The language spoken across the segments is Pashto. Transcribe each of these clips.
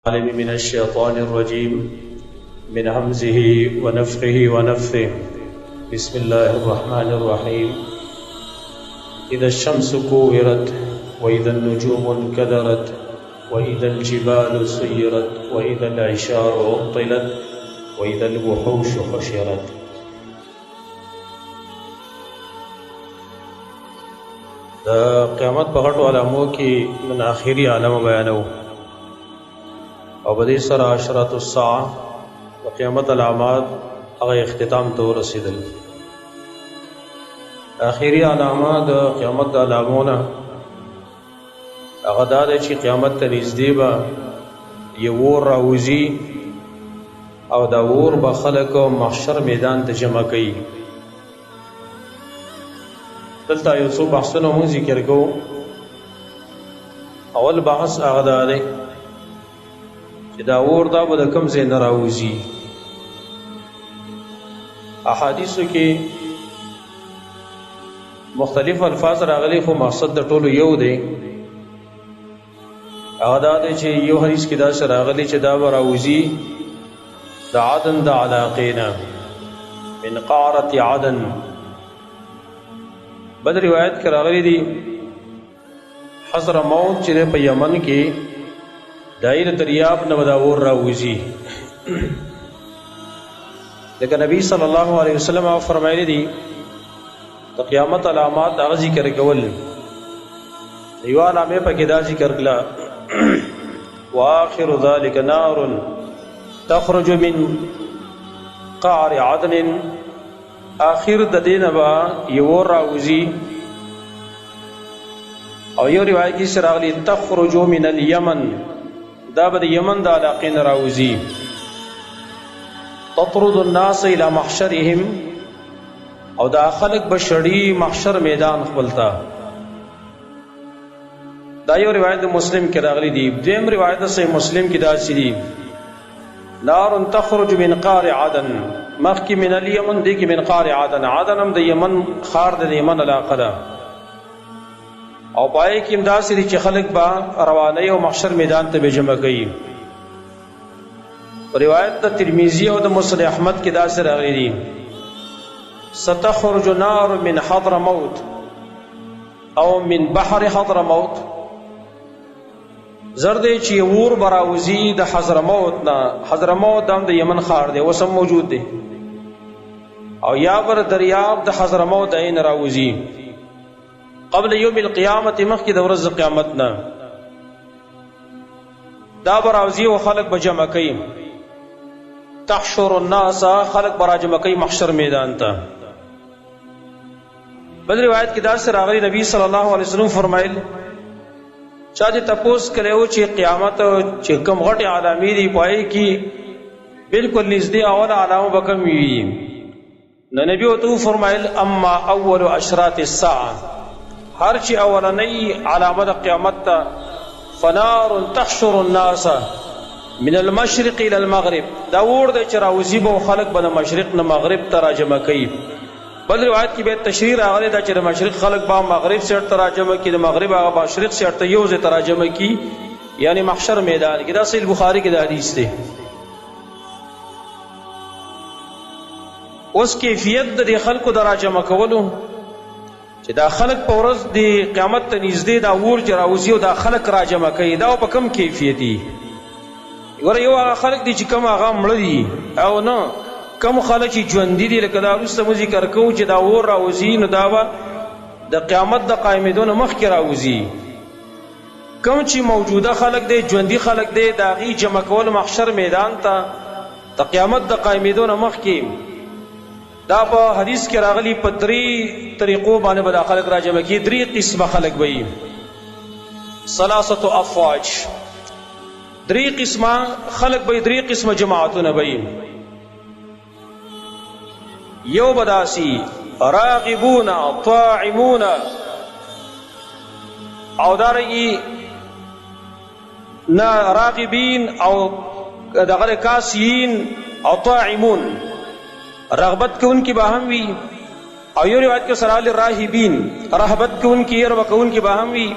من الشيطان الرجيم من همزه ونفخه ونفثه بسم الله الرحمن الرحيم إذا الشمس كورت وإذا النجوم انكدرت وإذا الجبال سيرت وإذا العشار عطلت وإذا الوحوش حشرت. دا قیامت په غټو علامو کې من آخري علامه بیانو او بدی سره اشراط الساعه د قیامت علامات هغه اختتام ته ورسېدل. آخري علامه د قیامت د علامونه هغه دا ده چې قیامت ته نږدې به یو اور راوځي او دا اور به خلک محشر میدان ته جمع کوي. دلته یو څو بحثونه مونږ ذکر کوو. اول بحث هغه دا دی چې دا اور دا به د کوم ځای نه راوځي. احادیثو کې مختلف الفاظ راغلي خو مقصد د ټولو یو دی. هغه دا دی چې یو حدیث کې داسې راغلی چې دا به راوځي د عدن د علاقې نه، من قعرة عدن. بل روایت کې راغلی دی حضرموت چې په یمن کې دایره دریاب نه ودا اور راوځي. لکه نبی صلی الله علیه وسلم فرمایلی دي د قیامت علامات هغه ذکر کول. یو علامه په کې دا ذکر کړه واخر ذلك نار تخرج من قعر عدن. آخر د دینه با یو راوځي. او یو روایت کې راغلی تخرج من اليمن، دا به د یمن د علاقې نه راوځي. تطرد الناس الى محشرهم، او دا خلق بشړي محشر میدان خپلتا. دا یو روایت مسلم کې راغلی دی. دیم روایت صحیح مسلم کې دا چي نار تخرج من قار عدن، مخکې من الیمن دی کې من قار عدن. عدن هم د یمن خار د یمن علاقه ده. او پای کې امداسي دي چې خلک با رواني او محشر میدان ته به جمع کوي. روایت د ترمذی او د مسند احمد کې دا سره راغلي دي ستخرج نار من حضرموت او من بحر حضرموت. زرد چې اور براوزی د حضرموت نه. حضرموت هم د یمن خار دی، اوس هم موجود دی. او یا بر دریاب د حضرموت عین راوزی قبل یوم القیامت، مخکې د ورځ قیامت نه. دا براوزی او خلق بجمع کوي. تحشر الناس، خلق برا جمع کوي محشر میدان ته. بل روایت کې دا سره راغلی نبی صلی الله علیه وسلم فرمایل چا دې تپوس کړو چې قیامت چې کوم غټه علامې دی پای کې بالکل نږدې اول علامه بکم وي. نو نبی وته فرمایل اما اول اشراط الساعه، هر چې اولنۍ علامه د قیامت ته فنار تحشر الناس من المشرق الى المغرب. دا اور د چراوزی به خلق به مشرق نه مغرب ته راجمه کوي. بل روایت کې به تشریح راغلی دا چې د مشرق خلق به مغرب سره تراجمه کوي، د مغرب هغه مشرق سره ته یو ځای تراجمه کوي، یعنی محشر میدان کې. دا صحیح بخاری کې د حدیث دی. اوس کیفیت د خلکو تراجمه کولو چې دا خلق په ورځ د قیامت ته نږدې دا اور جراوزی او دا خلق راجمه کوي، دا په کم کیفیت دي. ور یو هغه خلق دي چې کوم هغه مړ دي او نه کوم خلک چې ژوند دي. لکه دا وروسته مو ذکر کوو چې دا اور راوځي نو دا به د قیامت د قائمېدو نه مخکې راوځي. کوم چې موجوده خلک دی، ژوندي خلک دی، د هغې جمع کول محشر میدان ته د قیامت د قائمېدو نه مخکې. دا په حدیث کې راغلي په 3 طریقو باندې به دا خلک راجمع کي. 3 قسمه خلک به وي، 3 افواج. 3 قسمه خلک به 3 قسمه جماعتونه به وي. یو بداسی راغبون طاعمون، او دارنګي نا راغبین او دغه کاسین او طاعمون، رغبت کوونکی به هم وي. او یو روایت کې سره راهبین، رهبت کوونکی، رغبت کوونکی به هم وي.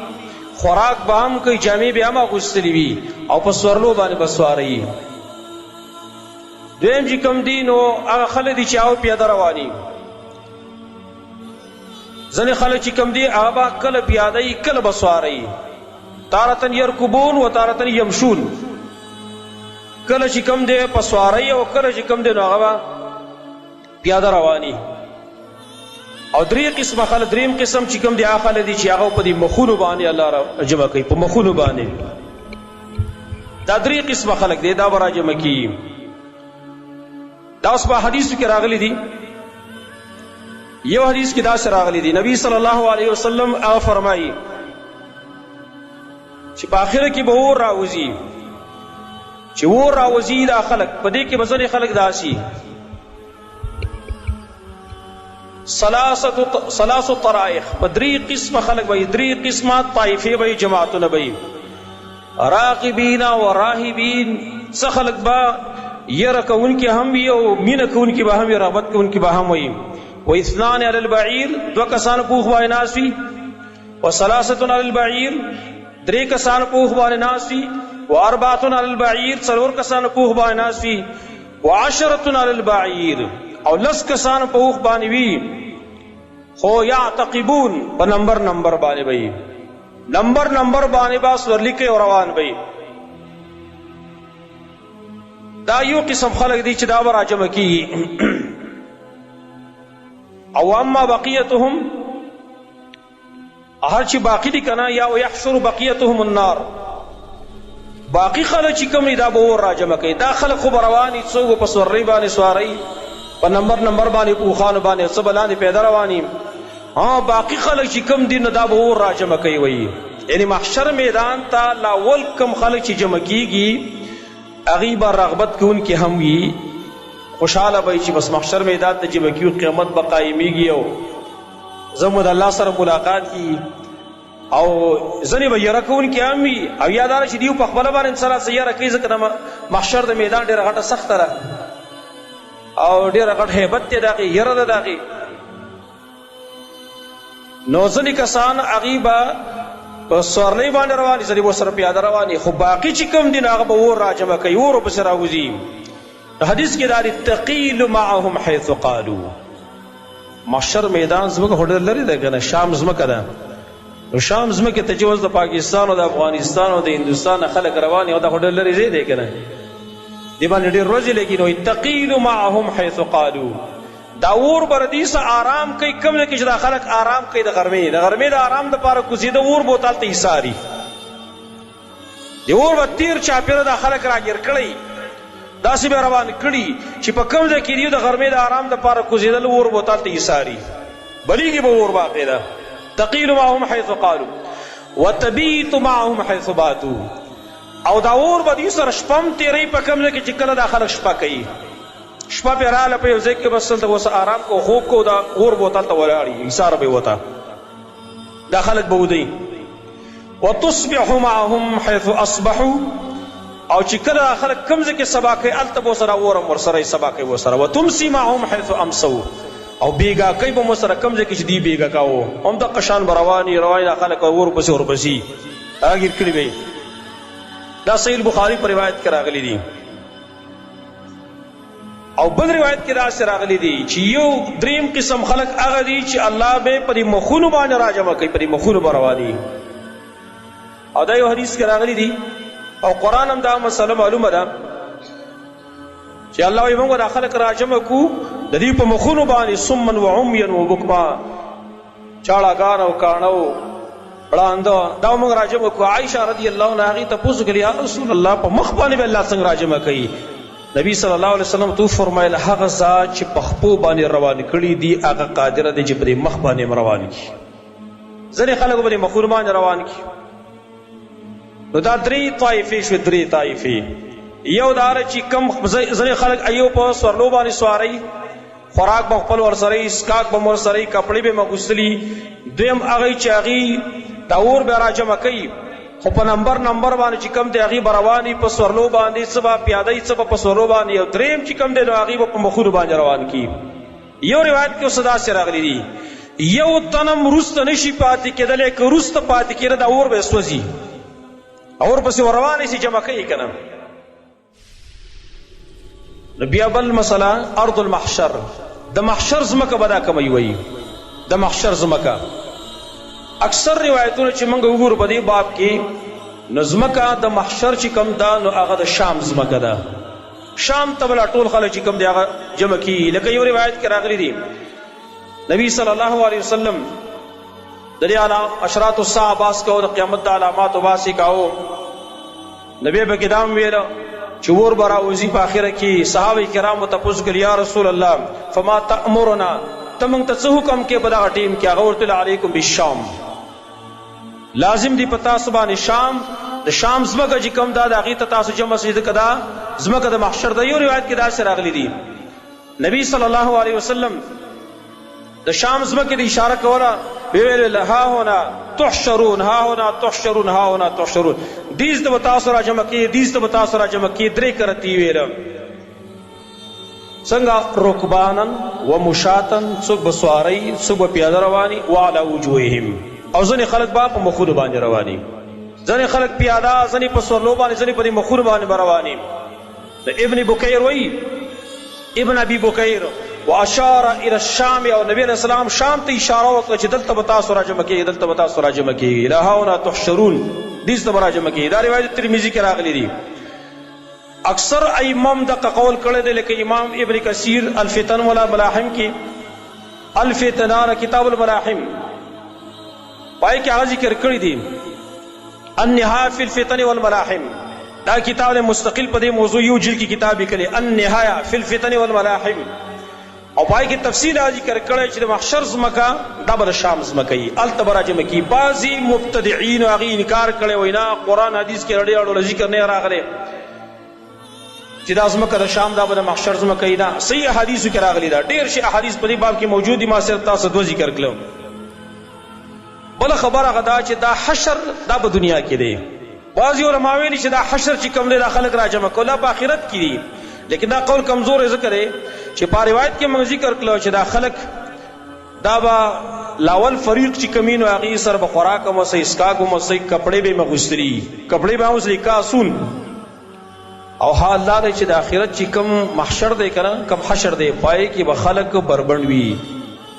خوراک به هم کوي، جامې به هم اغوستلې وي او په سورلو باندې به سواري. دویم چې کوم دي نو هغه خلک دي چې هغه پیاده رواني. ځینې خلک چې کوم دي هغه به کله پیاده وي کله به سواري، تارتن یرکبون و تارتن یمشون، کله چې کوم دی په سواري او کله چې کوم دی نو هغه به پیاده رواني. او درې قسمه خلک، دریم قسم چې کوم دی هغه خلک دي چې هغه په دې مخونو باندې الله را جمع کوي، په مخونو باندې. دا درې قسمه خلک دي، دا به را جمع کي. دا اوس په حدیثو کې راغلي دي. یو حدیث کې داسې راغلي دي، نبی صلی الله علیه وسلم هغه فرمایي چې په آخره کې به اور راوځي، چې اور راوځي دا خلک، په دې کې به ځینې خلک داسي ثلاث طرائق، په درې قسمه خلک به، درې قسمه طائفې به، جماعتونه به، راغبین و راهبین. څه خلک به یره کوونکي هم وي او مینه کوونکي به هم وي، رغبت کوونکي به هم وي. و اثنان علی البعیر، دو کسان پوخ باندې ناست وي. و ثلاثه علی البعیر، درې کسان پوخ باندې ناست وي. و اربعه علی البعیر، څلور کسان پوخ باندې ناست وي. و عشره علی البعیر، او لس کسان پوخ باندې وي. خو یعتقبون، په نمبر باندې وي، نمبر باندې باس ورلیکي او روان وي. دا یو قسم خلق دي چې دا به راجمع کیږي. او اما بقیتهم، هر چې باقی دي کنه، یا یحشر بقیتهم النار، باقی خلک چې کوم دا به اور راجمع کوي. دا خلک خو رواني، څوک په سوري باندې سواري، په نمبر باندې پوخانو باندې څه بلاندې پیدا رواني. باقی خلک چې کوم دي نو دا به اور راجمع کوي. وایي یعنی محشر میدان ته لاول کم خلک چې جمع کیږي هغوی به رغبت کوونکي هم وي، خوشحاله به چې بس محشر میدان ته جمع کیږي، قیامت به قایمیږي او زموږ د الله سره ملاقات کی. او ځنې به یره کوونکي هم وي، او یا دا چې دیو په خپله باندې انسان څه یره کوي، ځکه محشر د میدان ډېره غټه سخته ده او ډېره غټ هیبت دی د هغې، یره ده د هغې. نو ځینې کسان هغوی به په سورلۍ باندې رواني، ځینې به ورسره پیاده رواني، خو باقي چې کوم دي نو هغه به اور راجمع کوي، اور ورپسې راوځي. حدیث کې دا دی تقیل معهم حیث قالو. محشر میدان زموږ خو ډېر لرې ده که نه، شام ځمکه ده. نو شام ځمکې ته چې اوس د پاکستان او د افغانستان او د هندوستان نه خلک روان او دا خو ډېر لرې ځای دی که نه، دې باندې ډېر ورځې لګي. نو تقیل معهم حیث قالو، دا اور به ردي څه آرام کوي، کوم ځای کې چې دا خلک آرام کوي د غرمې د آرام دپاره کوزېده اور به ورته هلته ایساري. د اور به تیر چاپېره دا خلک راګیر کړی، داسې به روان کړي چې په کوم ځای کې دی د غرمې د آرام دپاره کوزېدل، اور به ورته هلته ایساري، بلیږي به اور باقاعده. تقیل معهم حیث قالو وتبیت معهم حیث باتو، او دا اور به دوی سره شپه هم تېروي په کوم ځای کې چې کله دا خلک شپه کوي. شپه پې راغله په یو ځای کې بس دلته اوس آرام کو، خوب کو، دا اور به ورته هلته ولاړي، ایسار به یې ورته، دا خلک به ودی. وتصبح معهم حیث اصبحوا، او چې کله دا خلک کوم ځای کې سبا کوي هلته به ورسره اور هم ورسره سبا کوي ورسره. وتمسي معهم حیث امسوا، او بیګا کوي به ورسره کوم ځای کې چې دوی بیګا کاوه همدغه شان به رواني دا خلک اور پسې ورپسې هغه ګیر کړي به. دا صحیح البخاري په روایت کې راغلی دي. او بل روایت کې داسې راغلی دي چې یو دریم قسم خلک هغه دي چې الله به په دې مخونو باندې راجمع کوي، په دې مخونو به رواني. او دا یو حدیث کې راغلی دي او قرآن هم دا مسله معلومه ده چې الله وایي موږ دا خلک راجمع کو د دې په مخونو باندې صما وعمیا وبکما، چاړهګان او کاڼه او ړانده، دا موږ راجمع کو. عایشه رضی الله عنها هغې تپوس وکړي یا رسول الله په مخ باندې به الله څنګه راجمع کوي؟ نبی صلی الله علیه وسلم تو فرمایل هغه ذات چې په خپو باندې روان کړي دي هغه قادر دی چې په مخ باندې روان کړي. ځینې خلک به مخونو باندې روان کړي. نو دا درې طایفې شوې، درې طایفې. یو دا چې کم ځینې خلک ایو په سورلو باندې سواري، خوراک به خپل ورسره، اسکاک به ورسره، کپړې به مغوستلي. دویم هغه چې هغې دا اور به راجمع کوي، خو په نمبر باندې چې کم دی هغې به رواني په سورلو باندې، څه به پیاده څه به په سورلو باندې. یو دریم چې کم دی نو هغې به په مخونو باندې روان کي. یو روایت کې اوس داسې راغلی دي یو تنم رسته نشي پاتې کېدلی، که رسته پاتې کېده دا اور به سوځي، اور پسې روانې سي جمع کوي که نه. نو بیا بل مسله ارض المحشر، د محشر ځمکه به دا کمی وي، د محشر ځمکه. اکثر روایتونه چې موږ وګورو په دې باب کې، نو ځمکه د محشر چې کوم ده نو هغه د شام ځمکه ده. شام ته بلا ټول خلک چې کوم دی هغه جمع کیږي. لکه یو روایت کې راغلی دی نبی صلی الله علیه وسلم د دې اشراط الساعه باس کوو، د قیامت د علاماتو باسی کوو. نبی به کدام ویله چې اور به راوځي په آخره کې. صحابه کرامو تپوس کړي یا رسول الله فما تأمرنا، ته موږ ته څه حکم کې په دغه ټیم کې؟ هغه ورته علیکم بالشام، لازم دی په تاسو باندې شام. د شام ځمکه چې کوم دا د هغې ته تاسو جمع شئ، ځکه دا ځمکه د محشر ده. یو روایت کې داسې راغلی دي نبی صلی الله علیه وسلم د شام ځمکې د اشاره کوله، ویل ها هنا تحشرون، ها هنا تحشرون، ها هنا تحشرون، دیز ته به تاسو را جمع کړي، دیز ته به تاسو را جمع کړي. 3 کرتی ویله څنګه رکبانن و مشاتن، څوک به سواری، څوک به پیاده رواني، وعلى وجوههم، او ځینې خلک به په مخونو باندې رواني، ځینې خلک پیاده، ځینې په سورلو باندې، ځینې په دې مخونو باندې به رواني. د ابن بکیر وایي ابن ابي بکیر واشار الى الشام، او نبی علیہ السلام شام ته اشاره وکړه چې دلته به تاسو را جمع کېږي، دلته به تاسو را جمع کېږي. لا هاونا تحشرون، دیس ته به را جمع کېږي. دا روایت ترمذی کې راغلی دی. اکثر ائمم دغه قول کړی دی، لکه امام ابن کثیر الفتن والملاحم کې، الفتن کتاب الملاحم پای کې هغه ذکر کړی دی النهایه فی الفتن والملاحم. دا کتاب مستقل په دې موضوع یو جلد کې کتاب لیکلی النهایه فی الفتن والملاحم، او پای کې تفصیل ذکر کړی چې د محشر ځمکه دا به د شام ځمکه وي، هلته به راجمع کي. بعضې مبتدعینو هغې انکار کړی، وایي نه قرآن حدیث کې ډېر اړوله ذکر نه راغلی چې دا ځمکه د شام دا به د محشر ځمکه وي. نه، صحیح احادیثو کې راغلی دا، ډېر شي احادیث په دې باب کې موجود دي. ما صرف تاسو 2 ذکر کړم. بله خبر هغه دا چې دا حشر دا په دنیا کې دی. بعضې علما ویلي چې دا حشر چې کوم دی دا خلک را جمع کول په آخرت کې دي، لیکن دا قول کمزور ذکر دی چې په روایت کې موږ ذکر کړو چې دا خلک دا به لاول فریق چې کمینو هغې سره به خوراک هم وسئ، اسکاک هم وسئ، کپړې به یې مغوستري، کپړې به هم وسئ کاسون. او حال دا دی چې د آخرت چې کم محشر دی که نه، کم حشر دی، پای کې به خلک بربند وي.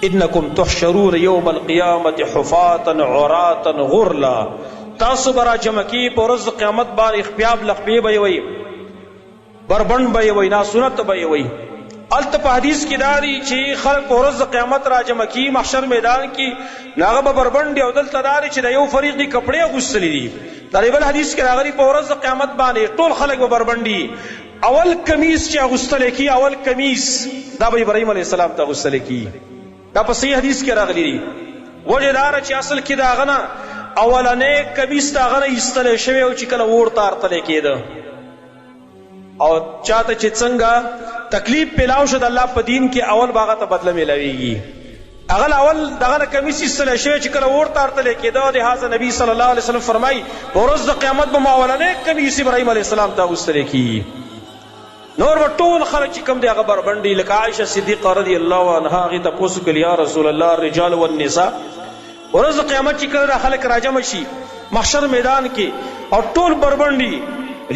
انکم تحشرون یوم القیامة حفاتا عراتا غرلا، تاسو به را جمع کېږئ په ورځ د قیامت باندې خپیاب لخپې به یې وئ، بربند به یې وئ، ناسنت به یې وئ. هلته په حدیث کې دا دی چې خلک په ورځ د قیامت را جمع کېږي محشر میدان کې، نو هغه به بربند دي. او دلته دا دی چې د یو فریق دي کپړې اغوستلي دي. دا بل حدیث کې راغلي په ورځ د قیامت باندې ټول خلک به بربند دي. اول کمیس چې اغوستلی کېږي، اول کمیس دا به ابراهیم علیه السلام ته اغوستلی کېږي. دا په صحیح حدیث کې راغلی دي. وجه دا ده چې اصل کې د هغه نه اولنی کمیس د هغه نه ایستلی شوی او چې کله اور ته ارتلی کېده، او چاته چې څنګه تکلیف پیلاو شو د الله په دین کې، اول به هغه ته بدله میلاویږي. هغه اول دغه نه کمیس ایستلی شوی چې کله اور ته ارتلی کېده. لهذا نبی صلی الله علیه وسلم فرمایي په ورځ د قیامت به ما اولنی کمیس ابراهیم علیه السلام ته اغوستلی کېږي. نور به ټول خلک چې کوم دی هغه بربند دي. لکه عایشه صدیقه رضی الله عنها هغې تپوس وکړي یا رسول الله الرجال والنساء، ورځ د قیامت چې کله دا خلک راجمع شي محشر میدان کې او ټول بربند دي،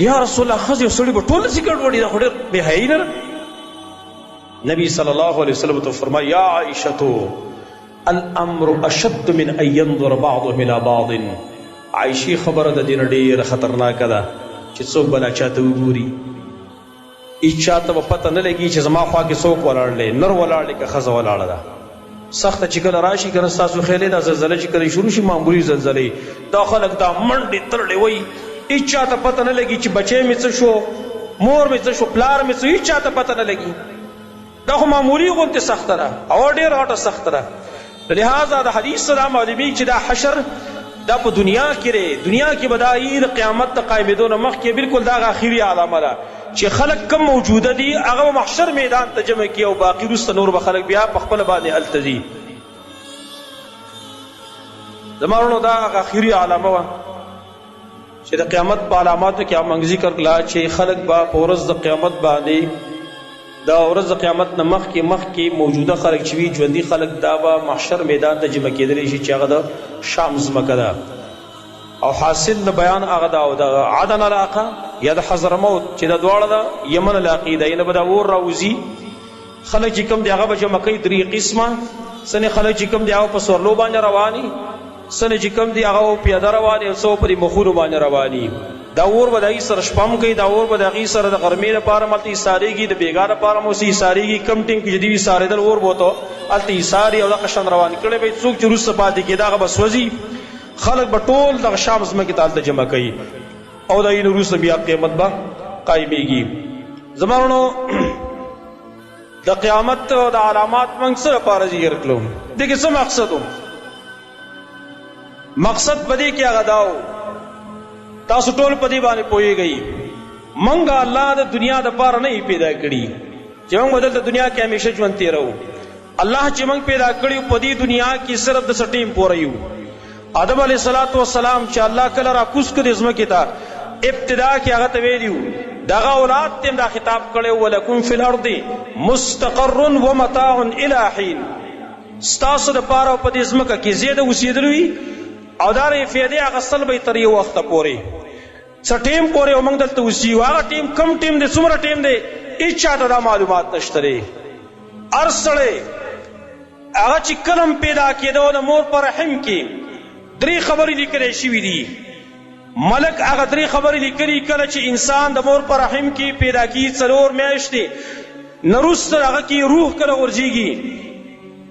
یا رسول الله ښځې او سړي به ټول داسې ګډوډي، دا خو ډېر بې حیایي نه ده. نبی صلی الله علیه وسلم ته فرمایي یا عایشة الامر اشد من ان ينظر بعضهم الى بعض. عایشې خبره د دې نه ډېره خطرناکه ده چې څوک به لا چاته وګوري، هیڅ چاته به پته نه لګي چې زما خوا کې څوک ولاړ دی، نر ولاړ دی که ښځه ولاړه ده. سخته چې کله راشي که نه ستاسو خیالې دا زلزله چې کله شروع شي معمولي زلزلې، دا خلک دا منډې ترړې وایي، هیڅ چاته پته نه لګي چې بچی مې څه شو، مور مې څه شو، پلار مې څه، هیڅ چاته پته نه لګي. دا خو معمولي غوندې سخته ده او ډېر غټه سخته ده. لہذا د حدیث سره معلومیږي چې دا حشر دا په دنیا کې دی. دنیا کې به دا د قیامت د قایمېدو نه مخکې بالکل دا اخري علامه ده چې خلک کم موجوده دي هغه محشر میدان ته جمع کړي، او باقي وروسته نور به خلک بیا په خپله باندې هلته ځي. زما وروڼو دا هغه اخري علامه وه چې د قیامت په علاماتو کې موږ ذکر کړه چې خلک به په ورځ د قیامت باندې دا ورځ د قیامت نه مخکې موجوده خلک چې وي ژوندي خلک دا به محشر میدان ته جمع کېدلی شي چې هغه د شام ځمکه ده او حاصل د بیان هغه دا او د عدن علاقه یا د حضرموت چې د دواړه د یمن علاقې ده ینه به دا اور راوځي خلک چې کوم دی هغه به جمع کوي درې قسمه ځینې خلک چې کوم دی هغه په سورلو باندې رواني ځینې چې کوم دی هغه پیاده رواني او څو پرې مخونو باندې رواني دا اور به د هغې سره شپه هم کوي دا اور به د هغې سره د غرمې لپاره هم هلته ایسارېږي د بېګا لپاره هم اوسې ایسارېږي کم ټیم کې چې دوی ایسارېدل اور به ورته هلته ایساري او دغه شان روان کړی به څوک چې وروسته پاتې کېده هغه به سوځي خلک به ټول دغه شام ځمکې ته هلته جمع کوي او د هغې نه وروسته بیا قیامت به قایمېږي زما وروڼو د قیامت او د علامات موږ څه لپاره ذکر کړو دې کې څه مقصد و مقصد په دې کې هغه دا و تاسو ټول په دې باندې پوهېږئ موږ الله د دنیا دپاره نه پیدا کړي چې موږ به دلته دنیا کې همیشه ژوند تېروو الله چې موږ پیدا کړي په دې دنیا کې صرف د څه ټیم پوره یو آدم علیه الصلاة والسلام چې الله کله راکوز کړي ځمکې ته ابتدا کې هغه ته ویلي وو دغه اولاد ته دا خطاب کړی ولکم فی الارض مستقر ومتاع الی حین ستاسو دپاره په دې ځمکه کې ځای د اوسېدلو وي او دا فایدې اخیستل به تر یو وخته پورې څه ټیم پورې او موږ دلته اوسیو هغه ټیم کم ټیم دی څومره ټیم دی هېڅ چاته دا معلومات نشته دی هر سړی هغه چې کلم پیدا کېده د مور په رحم کې 3 خبرې لیکلی شوي دي ملک هغه 3 خبرې لیکلي کله چې انسان د مور په رحم کې پیدا کېږي 4 میاشتې نه وروسته هغه کې روح کله غورځېږي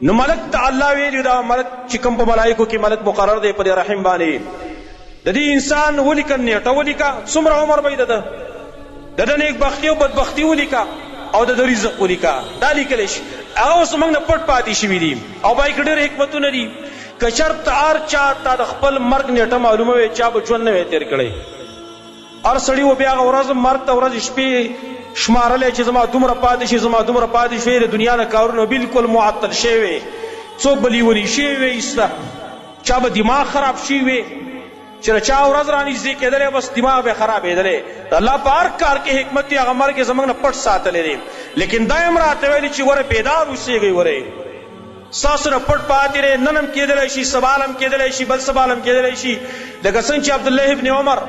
نو ملک ته الله ویلي دا ملک چې کوم په ملایکو کې ملک مقرر دی په دې رحم باندې د دې انسان ولیکه نیټه ولیکه څومره عمر به یې د ده نیکبختي او بدبختي ولیکه او د ده رزق ولیکه دا لیکلی شي هغه اوس موږ نه پټ پاتې شوي دي او با یې کې ډېر حکمتونه دي که چېرته هر چا ته د خپل مرګ نیټه معلومه وي چا به ژوند نه وی تېر کړی هر سړي و بیا هغه ورځ مرګ ته ورځ شپې شمارلی چې زما دومره پاتې شي زما دومره پاتې شوی د دنیا نه کارونه بلکل معطل شوی وي څوک به لیوني شوی وي ایسته چا به دماغ خراب شوی وي چې د چا ورځ رانږدې کېدلی بس دماغ به خرابېدلی د الله په هر کار کې حکمت دی هغه مرګ یې زموږ نه پټ ساتلی دی لیکن دا هم راته ویلي چې وره بیدار اوسېږئ ورې ستاسو نه پټ پاتې دی نن هم کېدلی شي سبا هم کېدلی شي بل سبا هم کېدلی شي لکه څنګه چې عبدالله ابن عمر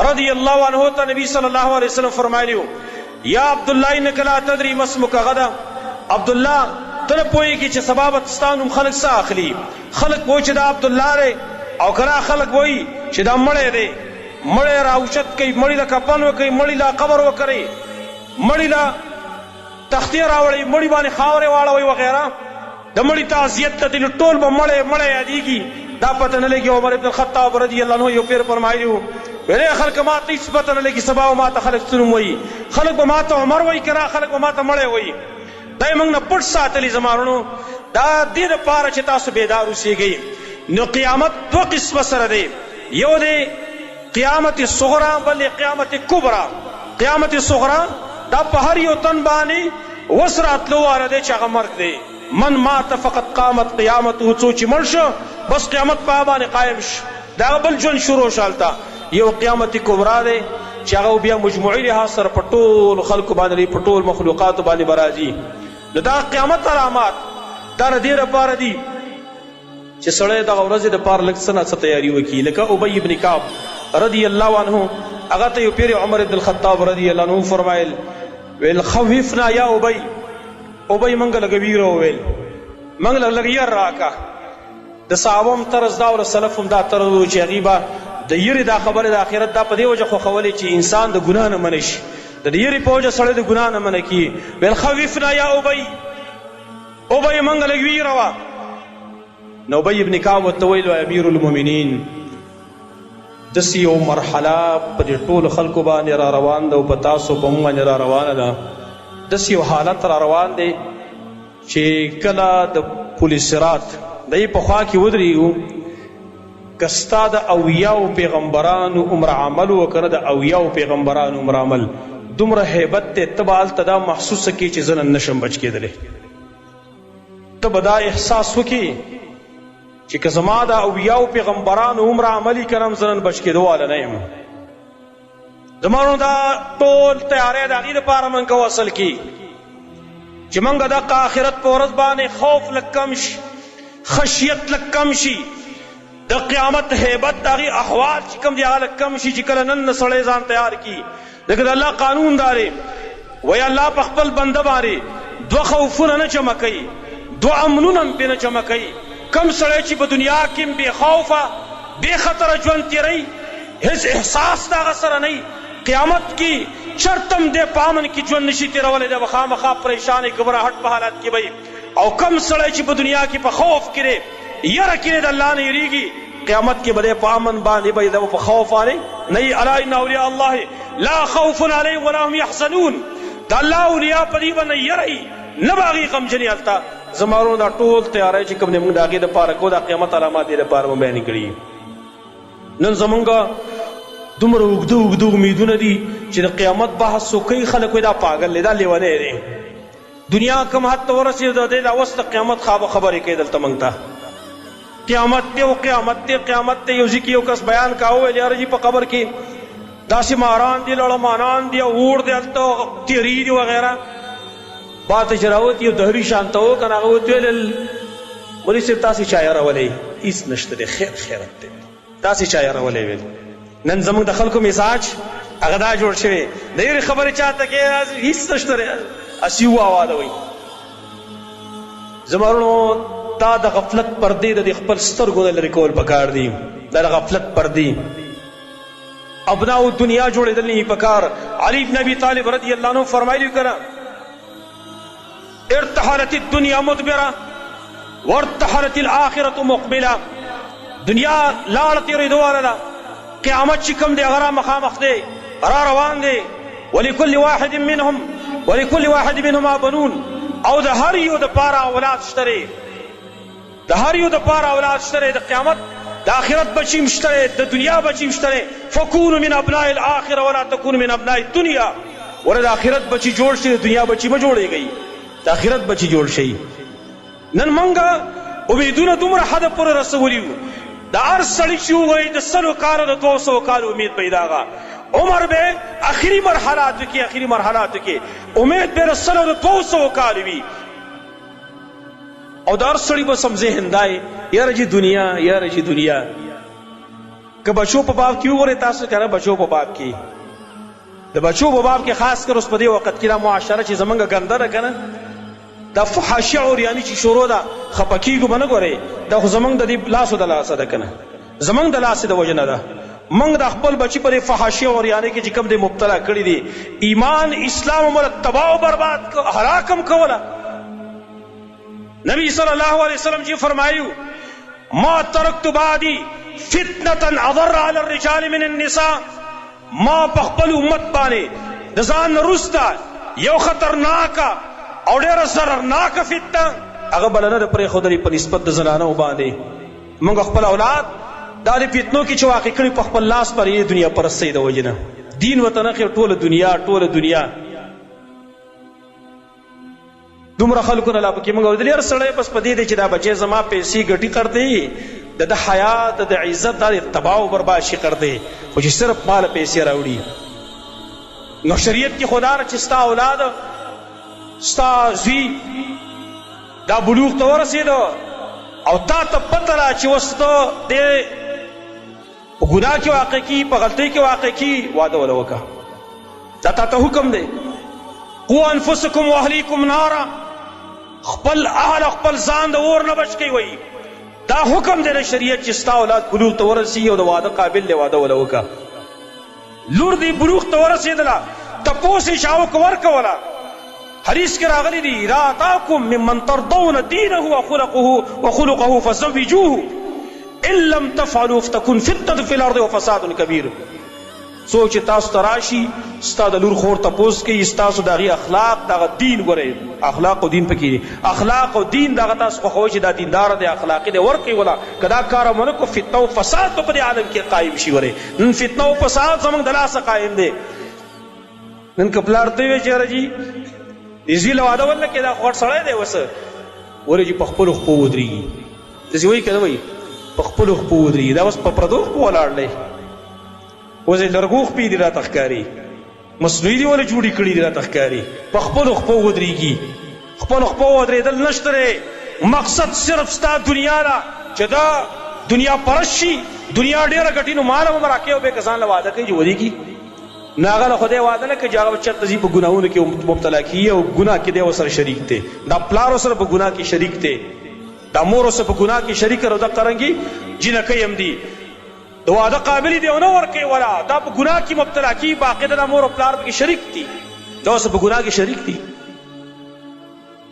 رضی الله عنه ته نبی صلی الله علیه وسلم فرمایلی و یا عبدالله انک لا تدری ما اسمک غدا عبدالله ته نه پوهېږي چې سبا به ستا نوم خلک څه اخلي خلک وایي چې دا عبدالله دی او کله خلک وایي چې دا مړی دی مړی راوچت کوي مړي له کفن وکوي مړي له قبر وکړئ مړي له تختې راوړئ مړي باندې خاورې واړوئ وغیره د مړي تعزیت ته دي ټول به مړی یادېږي دا پته نه لګي عمر ابن الخطاب رضی الله عنه یو پیر فرمایلي وو ویلې خلک ما ته هېڅ پته نه لګي سبا به ما ته خلک څه نوم وایي خلک به ما ته عمر وایي که نه خلک به ما ته مړی وایي دا یې موږ نه پټ ساتلي زما وروڼو دا دې دپاره چې تاسو بیدار اوسېږئ نو قیامت 2 قسمه سره دی یو دی قیامت صغرا بل قیامت کبرا قیامت صغرا دا په هر یو تن باندې وس راتلو واله دی چې هغه مرګ دی من مات فقط قامت قیامته څوک چې مړ شو بس قیامت په هغه باندې قایم شو د هغه بل ژوند شروع شو هلته یو قیامت کبرا دی چې هغه بیا مجموعي لحاظ سره په ټولو خلکو باندې په ټول مخلوقاتو باندې به راځي نو دا قیامت علامات دا د دې لپاره دي چې سړی دغه ورځې دپاره لږ څه نه څه تیاري وکړي لکه ابی ابن کعب رضی الله عنه هغه ته یو پیر عمر ابن الخطاب رضی الله عنه فرمایل ویل خوفنا یا ابی موږ لږ ویره وویل موږ لږ ير راکه د صحابه هم طرز دا او د سلف هم دا طرز و چې هغوی به د یرې دا خبرې د آخرت دا په دې وجه خوښولې چې انسان د ګناه نه منع شي د یرې په وجه سړی د ګناه نه منع کېږي ویل خوفنا یا ابی موږ لږ ویره وه نو ابی ابن کعب ورته ویل امیر المؤمنین داسې یو مرحله په دې ټولو خلکو باندې را روان ده او په تاسو په موږ باندې را روانه ده داسې یو حالت را روان دی چې کله د پل صراط د یې په خوا کې ودرېږو که ستا د اویاو پیغمبرانو عمر عمل وکړه د اویاو پیغمبرانو عمر عمل دومره هیبت دی ته به هلته دا محسوسه کړي چې زه نن نشم بچ کېدلی ته به دا احساس وکړي چې که زما د اویاو پیغمبرانو عمر عملي کړم زه نن بچ کېدواله نه یم زما نو دا ټول تیاری د هغې دپاره موږ کوو اصل کې چې موږ د آخرت په ورځ باندې خوف لږ کم شي، خشیت لږ کم شي، د قیامت هیبت د هغې احوال چې کوم دی هغه لږ کم شي، چې کله نن نه سړی ځان تیار کړي. ځکه د الله قانون دا دی، وایي الله په خپل بنده باندې دوه خوفونه نه جمع کوي، دوه امنونه هم پرې نه جمع کوي. کم سړی چې په دنیا کې هم بې خوفه بې خطره ژوند تېروي، هېڅ احساس د هغه سره نه، قیامت کې چرته هم دی په امن کې ژوند نشي تېرولی، دی به خامخا پریشانې ګبراهټ په حالت کې وي. او کم سړی چې په دنیا کې په خوف کې دی، یره کې دی، د الله نه یېرېږي، قیامت کې به دی په امن باندې به دی په خوف باندې نه وي. الا ان اولیاء الله لا خوف علیهم ولا هم یحزنون. د الله اولیاء په دې به نه یری، نه به هغې غمجنې هلته. زمارو دا ټول تیاری چې کوم دی موږ د هغې دپاره کوو، د قیامت علامات دې دپاره مو بیانې کړي. نن زمونږ دومره اوږده اوږده امیدونه دي چې د قیامت بحث وکوي، خلک وایي دا پاگل دی، دا لیونی دی. دنیا کوم حد ته ورسېده دی، دا اوس د قیامت خبرې کوي دلته موږ ته. قیامت دی او قیامت دی قیامت دی. یو ځای کې یو کس بیان کاوه، ویل یاره جي په قبر کې داسې ماران دي، لړمانان دي، اور دی هلته، تیري دي وغیره. باته چې راوتي یو دهري شانته و که نه، هغه ورته ویل مولوي صاحب تاسې چا یارولی؟ هېڅ نشته دی، خیر خیرت دی، تاسې چا یارولی ویل. نن زموږ د خلکو مزاج هغه دا جوړ شوی، د یوې خبرې چاته کې هېڅ نشته دی، اسې وواده وایي. زمرونو دا د غفلت پردې د خپل سترګو نه لرې کول پکار دي، دا د غفلت پردې. ابناء دنیا جوړېدل نه پکار. علي بن ابي طالب رضی الله عنه فرمایلی کنه، ارتحلت الدنیا مدبره وارتحلت الاخره مقبله. دنیا لاړه تېرېدو واله ده، قیامت چې کوم دی هغه را مخامخ دی، را روان دی. ولکل واحد منهما بنون. او د هر یو دپاره اولاد شته دی، د هر یو دپاره اولاد شته دی. د قیامت د آخرت بچی هم شته دی، د دنیا بچی هم شته دی. فکونوا من ابناء الاخره ولا تکونوا من ابناء الدنیا. وره د آخرت بچی جوړ شي، د دنیا بچی مه جوړېږئ، د آخرت بچی جوړ شي. نن موږ امیدونه دومره حده پورې رسولي وو، د هر سړي چې ووایي د 100 کاله د 200 کالو امید پیدا غه عمر به اخري مرحلاتو کې امید به د 100 د 200 کال وي. او د هر سړي به سم ذهن دی، یاره جي دنیا. که بچو په باب کې وګورئ تاسو، که نه بچو په باب کې، د بچو په باب کې خاص کر اوس په دې وخت کې دا معاشره چې زمونږ ګنده ده که نه، دا فحاشي عریاني چې شروع ده، خفه کېږو به نه ګورئ، دا خو زمونږ د دې لاسو د لاسه ده که نه، زمونږ د لاسې د وجه نه ده. موږ د خپل بچی په دې فحاشي عریاني کې چې کوم دی مبتلا کړي دي، ایمان اسلام موږ تباہ او برباد هلاک هم کوله. نبی صلی الله علیه وسلم جی فرمایو، ما ترکت بعدی فتنة اضر علی الرجال من النساء. ما په خپل امت باندې د ځان وروسته یو خطرناکه او ډېره ضررناکه فتنه هغه بله نه ده پرېښودلې په نسبت د زنانو باندې. موږ خپل اولاد دا د فتنو کې چې واقع کړي په خپل لاس پر یې دنیا پرستۍ د وجې نه، دین ورته نه ښي، ټوله دنیا. دومره خلکو نه لا پکې موږ اورېدلي، هر سړی بس په دې دی چې دا بچی زما پیسې ګټي کړدی، د حیا د عزت دا تباہ او برباد شي کړدی، خو چې صرف مال پیسې راوړي. نو شریعت کې خدا نه چې ستا اولاد ستا زوی دا بلوغ ته ورسېده او تا ته پته ده چې اوس ته دې په ګناه کې واقع کي، په غلطۍ کې واقع کي، واده وله وکړه. دا تا ته حکم دی، قو انفسکم واهلیکم نارا. خپل اهل خپل ځان د اور نه بچ کوي. وایي دا حکم دی د شریعت چې ستا اولاد بلوغ ته ورسي او د واده قابل دی، واده وله وکړه. لور دې بلوغ ته ورسېدله، تپوس یې چا ورکوله. حدیث کې راغلی دی، اذا اتاکم ممن ترضون دینه وخلقه فزوجوه ان لم تفعلوا فتكن فتنة في الارض وفساد کبیر. څوک چې تاسو ته راشي ستا د لور خور تپوس کوي، ستاسو د هغې اخلاق دغه دین ګورئ، اخلاق او دین پکې اخلاق او دین دغه تاسو خوښوئ چې دا دینداره دی، اخلاقي دی، ورکوي وله. که دا کار ونه کړو فتنه او فساد به په دې عالم کې قایم شي. ورې نن فتنه او فساد زموږ د لاسه قایم دی. نن که پلار ته ویې چې یاره جي د زوی له واده ونه کړې، دا خوټ سړی دی اوس، ورې چې په خپلو خپو ودرېږي. داسې وایي که نه وایي، په خپلو خپو ودرېږي. دا اوس په پردو خپو ولاړ دی، اوس یې لرګو خپې دي راته ښکاري، مصنوعي دي ولې جوړې کړي دي راته ښکاري، په خپلو خپو ودرېږي. خپل ودرېدل نشته دی. مقصد صرف ستا دنیا ده چې دا دنیا پرست شي، دنیا ډېره ګټي نو مال هم راکوي او بیا که ځان له واده کوي چې ودې کي نو هغه له خدای واده نه کوي چې هغه به چېرته ځي په ګناهونو کې مبتلا کېږي او ګناه کې دی ورسره شریک دی. دا پلار ورسره په ګناه کې شریک دی، دا مور ورسره په ګناه کې شریک او دغه رنګې جنکۍ هم دي. د واده قابل دی او نه ورکوي ولا دا په ګناه کې مبتلا کېږي، باقاعده دا مور او پلار پکې شریک دي، دا ورسره په ګناه کې شریک دي.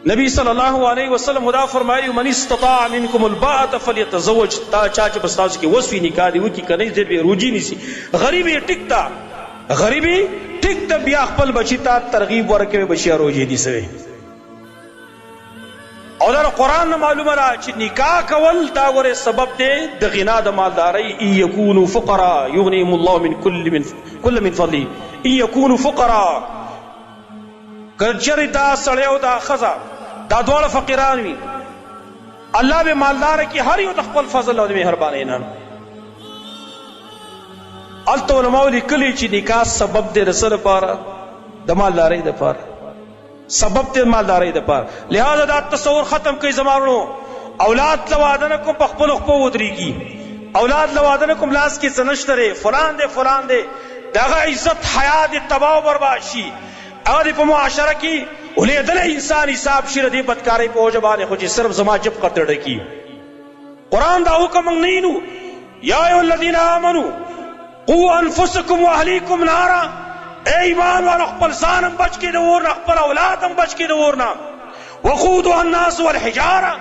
نبی صلی الله علیه وسلم دا فرمایي من استطاع منکم الباءة فلیتزوج. تا چا چې په ستاسو کې وس وي نکاح دې وکړي، که نه دې روجي نیسي. غریب یې ټیک ده، غریب یې ټیک ده، بیا خپل بچي ته ترغیب ورکوي بچیه روجې نیسوي. او دا قرآن نه معلومه ده چې نکاح کول دا ورې سبب دی د غنا د مالدارۍ. ان یکونوا فقراء یغنیهم الله من کل من فضله. ان یکونوا فقراء، که چېرې دا سړی او دا ښځه دا دواړه فقیران وي، الله به مالداره کړي هر یو د خپل فضل او د مهربانۍ نه. هلته علماو لیکلي چې نکاح سبب دی د څه لپاره؟ د مالدارۍ دپاره، سبب دی د مالدارۍ دپاره. لہذا دا تصور ختم کوي زما وروڼو. اولاد له واده نه کوم په خپلو خپو ودرېږي، اولاد له واده نه کوم لاس کې څه نشته دی، فلان دی فلان دی، د هغه عزت حیا دې تباه و برباد شي. هغه دې په معاشره کې ولیدلی انسان حساب شي د دې بدکارۍ په وجه باندې، خو چې صرف زما جب قطر ډکي. قرآن دا حکم موږ نه وینو یا ایها الذین آمنوا قوا انفسکم واهلیکم نارا. ای ایمان والو خپل ځان هم بچ کړئ د اور نه، خپل اولاد هم بچ کړئ د اور نه. وقودها الناس والحجاره،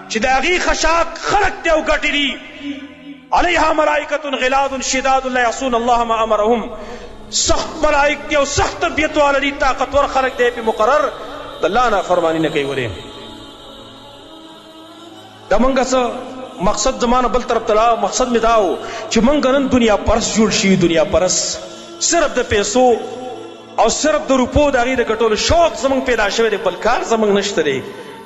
چې د هغې خشاک خلق دی او ګټې دي. علیها ملائکة غلاظ شداد لا یعصون الله ما امرهم. سخت ملائک دی او سخت طبیعت والا دي، طاقتور خلق دی، په مقرر د الله نافرماني نه کوي. ولې دا موږ څه مقصد زمانه بل طرف ته مقصد مې دا و چې موږ نن دنیا پرست جوړ شي. دنیا پرست صرف د پیسو او صرف د روپو د هغې د ګټلو شوق زموږ پیدا شوی دی، بل کار زموږ نشته دی.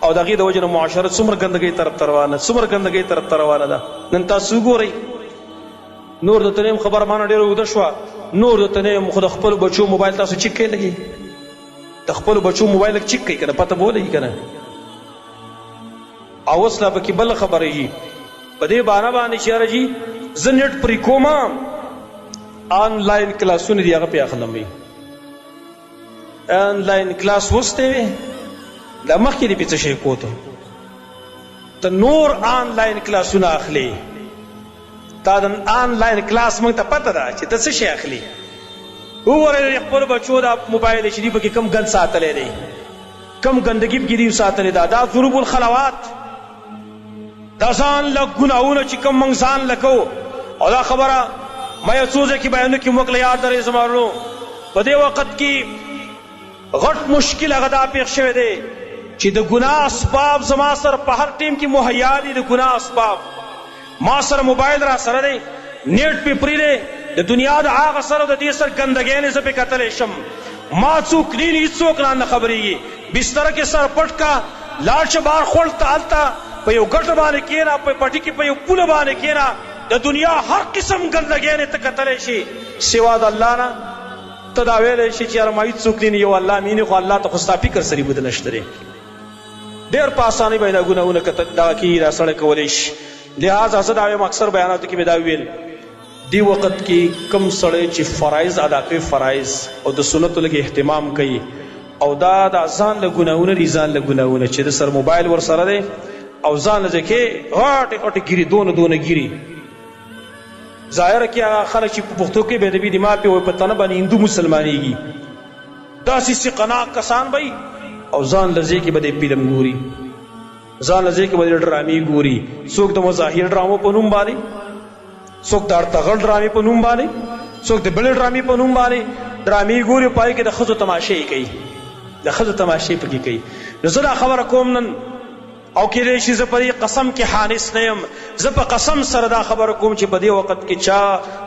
او د هغې د وجې نه معاشره څومره ګندګۍ طرف ته روانه، څومره ګندګۍ طرف ته روانه ده. نن تاسو وګورئ، نور درته نه یم خبره مانه ډېره اوږده شوه، نور درته نه یم، خو د خپلو بچو موبایل تاسو چیک کوئ لګي، د خپلو بچو موبایل لږ چیک کوئ که نه، پته به ولګي که نه. او اوس لا پکې بله خبره یي په دې بهانه باندې چې یاره جي زه نیټ پرې کوم، آنلاین کلاسونه دي هغه پې اخلم. وي آنلاین کلاس وستی وي دا مخکې دې پې څه شی کوته، ته نور آنلاین کلاسونه اخلي. تا د آنلاین کلاس موږ ته پته ده چې ته څه شی اخلي. وګورئ خپلو بچو دا موبایل چې دي پکې کم ګند ساتلی دی، کم ګندګي پکې دي ساتلې ده. دا ضروب الخلوات، دا ځان له ګناهونه چې کم موږ ځان له کوو. او دا خبره ما یو څو ځای کې بیانونه کې موږ له یاد لرئ زما وروڼو، په دې وخت کې غټ مشکل هغه دا پېښ شوی دی چې د ګناه اسباب زما سره په هر ټیم کې مهیا دي. د ګناه اسباب ما سره موبایل را سره دی، نیټ پې پرې دی، د دنیا د هغه سره د دې سره ګندګۍ نه زه پې کتلی شم. ما څوک نه هېڅوک نه خبرېږي. بستره کې سر پټ کا، لاړ شه بهر خوړ ته، هلته په یو ګټه باندې کښېنه، په پټي کې په یو پوله باندې کښېنه، د دنیا هر قسم ګندګۍ نه ته کتلی شي سوا د الله نه. ته دا ویلی شي چې یاره ما هېڅوک نه یو الله مینې، خو الله ته خو ستا فکر سړي بده نشته دی. ډېر په اسانۍ باندې دا ګناهونه دغه کېږي، دا سړی کولی شي. لہذا زه دا وایم اکثر بیاناتو کې مې دا ویل، دی وخت کې کم سړی چې فرایض ادا کوي، فرایض او د سنتو لږ اهتمام کوي، او دا د ځان له ګناهونه دي، ځان له ګناهونه چې د سر موبایل ورسره دی او ځان له ځکې غټې غټې ګیري، دونه ګیري. ظاهره کې هغه خلک چې په پښتو کې بېدبي دماغ پې وایي په تنه باندې هندو مسلمانېږي، داسې سقناک کسان به وي، او ځان له ځای کې به دی فلم ګوري، ځان له ځای کې به دی ډرامې ګوري. څوک د مظاهر ډرامو په نوم باندې، څوک د ارتغل ډرامې په نوم باندې، څوک د بلې ډرامې په نوم باندې ډرامې ګوري، پای کې د ښځو تماشې کوي، د ښځو تماشې پکې کوي. نو زه دا خبره کوم نن، او کېدای شي زه په دې قسم کې حانس نه یم، زه په قسم سره دا خبره کوم چې په دې وخت کې چا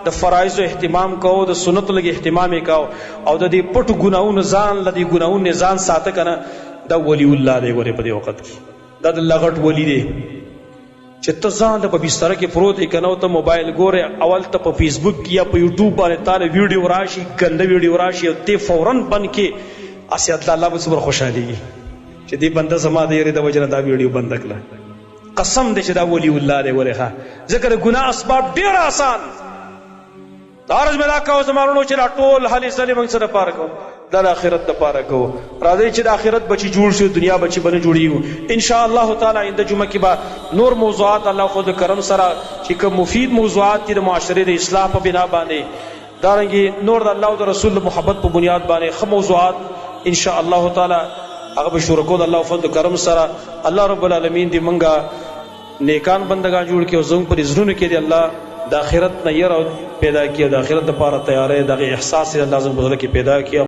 د فرایضو اهتمام کوو، د سنتو لږ اهتمام یې کوو، او د دې پټو ګناهونو ځان له دې ګناهونو ځان ساته که نه، دا ولی الله دی. ګورې په دې وخت کې دا د الله غټ ولی دی چې ته ځان ته په بستره کې پروت یې که نه، او ته موبایل ګورې، اول ته په فیسبوک کې یا په یوټیوب باندې تاله ویډیو راشي، ګنده ویډیو راشي، او ته فوراً بند کې، اسې الله به څومره خوشحالېږي چې چې دې بنده زما د یری د وجه نه دا ویډیو بند کړه. قسم دې چې دا ولی الله دی ولې ځکه د ګناه اسباب ډېر آسان. دا عرض مې دا کوو زمانونو چې دا ټول حالې سلې موږ سره پاره کوو دا د آخرت دپاره کوو. راځئ چې د آخرت بچي جوړ شو دنیا بچي به نه جوړېږو. انشاءالله تعالی آینده جمعه کې به نور موضوعات الله خود کرم سره چې کوم مفید موضوعات دي د معاشرې د اصلاح په بنا باندې دارنګې نور د الله او د رسول د محبت په بنیاد باندې ښه موضوعات انشاءالله تعالی هغه به شروع کوو د الله فضل کرم سره. الله رب العالمین دې موږ نیکان بندگان جوړ کړي او زموږ پر زړونو کې دې الله د آخرت نه یره پیدا کړي او د آخرت دپاره تیاری دغه احساس یې الله زموږ په زړه کې پیدا کړي.